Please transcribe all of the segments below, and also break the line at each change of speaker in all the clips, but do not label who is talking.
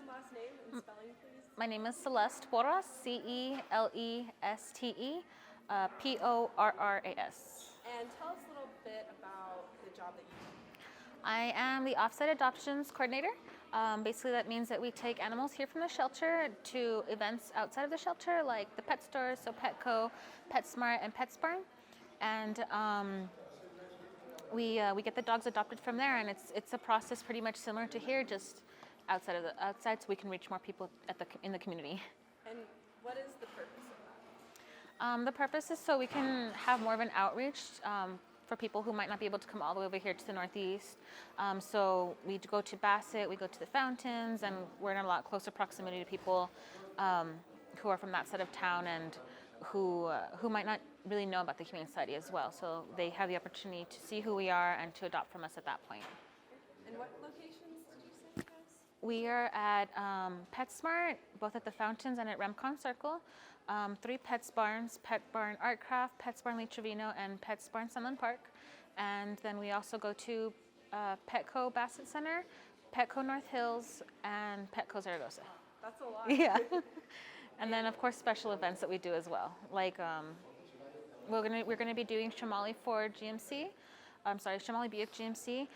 and last name and spelling, please?
My name is Celeste Porras, Celeste, Porras.
And tell us a little bit about the job that you do.
I am the offsite adoptions coordinator. Basically, that means that we take animals here from the shelter to events outside of the shelter, like the pet stores, so Petco, PetSmart, and PetSmart. And we get the dogs adopted from there, and it's a process pretty much similar to here, just outside, so we can reach more people in the community.
And what is the purpose of that?
The purpose is so we can have more of an outreach for people who might not be able to come all the way over here to the Northeast. So we go to Bassett, we go to the fountains, and we're in a lot closer proximity to people who are from that side of town and who might not really know about the Humane Society as well. So they have the opportunity to see who we are and to adopt from us at that point.
And what locations did you say, guys?
We are at PetSmart, both at the fountains and at Remcon Circle. 3 PetSbarns, Pet Barn Artcraft, PetSbarn Lee Trevino, and PetSbarn Sunland Park. And then we also go to Petco Bassett Center, Petco North Hills, and Petco Zaragoza.
That's a lot.
Yeah. And then of course special events that we do as well. Like we're gonna be doing Shamali Ford GMC. Shamali Buick GMC.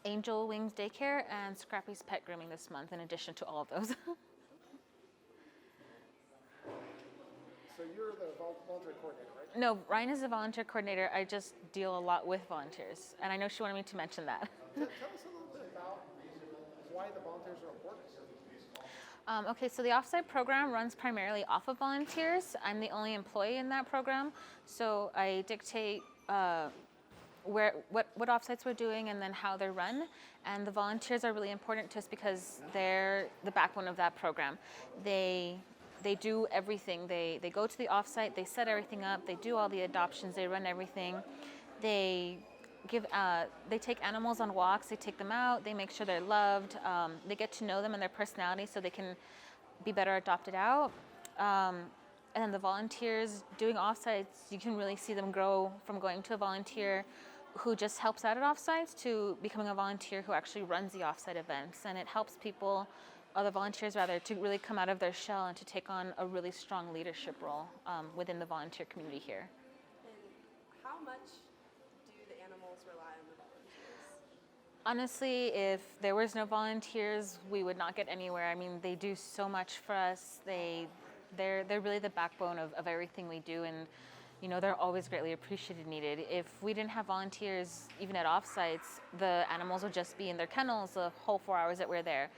Angel Wings Daycare and Scrappy's Pet Grooming this month, in addition to all of those.
So you're the volunteer coordinator, right?
No, Ryan is a volunteer coordinator. I just deal a lot with volunteers, and I know she wanted me to mention that.
Tell us a little bit about why the volunteers are important.
Okay, so the offsite program runs primarily off of volunteers. I'm the only employee in that program, so I dictate what offsites we're doing and then how they're run. And the volunteers are really important to us because they're the backbone of that program. They do everything. They go to the offsite, they set everything up, they do all the adoptions, they run everything. They take animals on walks, they take them out, they make sure they're loved, they get to know them and their personality so they can be better adopted out. And then the volunteers doing offsites, you can really see them grow from going to a volunteer who just helps out at offsites to becoming a volunteer who actually runs the offsite events. And it helps people, other volunteers rather, to really come out of their shell and to take on a really strong leadership role within the volunteer community here.
And how much do the animals rely on the volunteers?
Honestly, if there was no volunteers, we would not get anywhere. I mean, they do so much for us. They're really the backbone of everything we do, and you know, they're always greatly appreciated, needed. If we didn't have volunteers, even at offsites, the animals would just be in their kennels the whole 4 hours that we're there.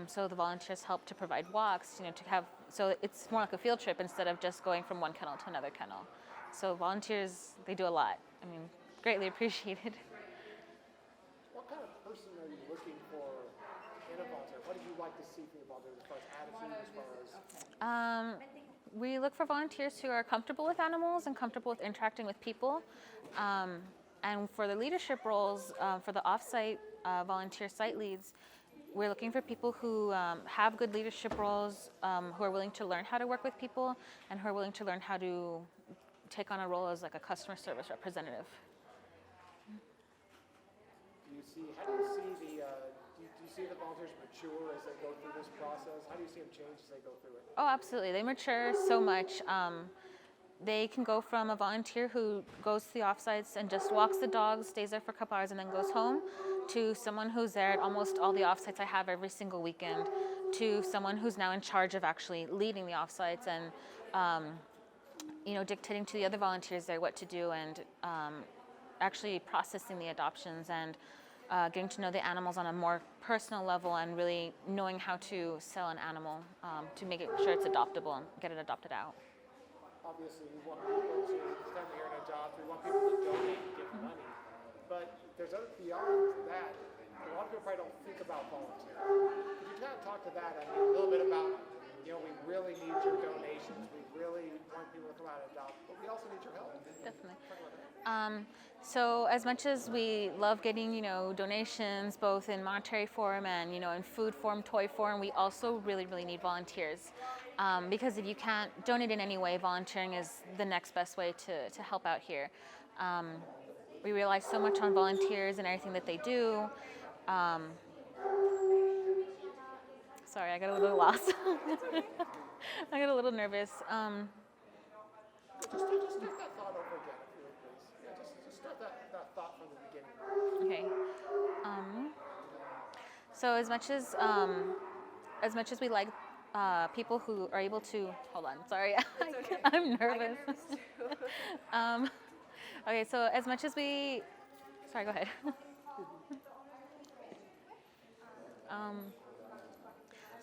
So the volunteers help to provide walks, you know, so it's more like a field trip instead of just going from one kennel to another kennel. So volunteers, they do a lot. I mean, greatly appreciated.
What kind of person are you looking for in a volunteer? What do you like to see from the volunteers as far as attitude, as far as...
We look for volunteers who are comfortable with animals and comfortable with interacting with people. And for the leadership roles, for the offsite volunteer site leads, we're looking for people who have good leadership roles, who are willing to learn how to work with people, and who are willing to learn how to take on a role as like a customer service representative.
Do you see the volunteers mature as they go through this process? How do you see them change as they go through it?
Oh, absolutely. They mature so much. They can go from a volunteer who goes to the offsites and just walks the dogs, stays there for a couple hours, and then goes home, to someone who's there at almost all the offsites I have every single weekend, to someone who's now in charge of actually leading the offsites and you know, dictating to the other volunteers there what to do, and actually processing the adoptions and getting to know the animals on a more personal level and really knowing how to sell an animal to make sure it's adoptable and get it adopted out.
Obviously, we want people to come here and adopt. We want people to donate and give money. But there's other beyond that. A lot of people probably don't think about volunteering. Could you kind of talk to that? I mean, a little bit about, you know, we really need your donations. We really want people to come out and adopt, but we also need your help.
Definitely. So as much as we love getting, you know, donations, both in monetary form and, you know, in food form, toy form, we also really, really need volunteers. Because if you can't donate in any way, volunteering is the next best way to help out here. We rely so much on volunteers and everything that they do. Sorry, I got a little lost. I got a little nervous.
Just start that thought over again, if you would, please. Yeah, just start that thought from the beginning.
Okay. So as much as we like people who are able to, hold on, sorry,
okay.
I'm
I
nervous.
get nervous too.
Okay, so as much as we, sorry, go ahead.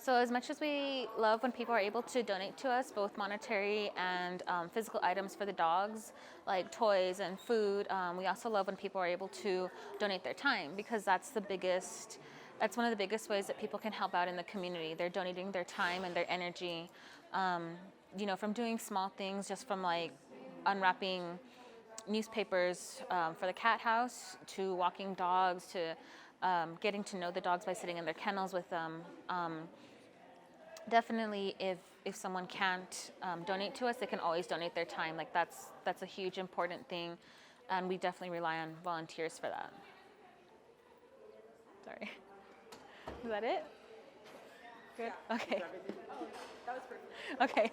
So as much as we love when people are able to donate to us, both monetary and physical items for the dogs, like toys and food, we also love when people are able to donate their time, because that's one of the biggest ways that people can help out in the community. They're donating their time and their energy, from doing small things, just from like unwrapping newspapers for the cat house, to walking dogs, to getting to know the dogs by sitting in their kennels with them. Definitely, if someone can't donate to us, they can always donate their time. Like that's a huge important thing, and we definitely rely on volunteers for that. Sorry, is that it? Good. Okay.
Oh, that was perfect.
Okay.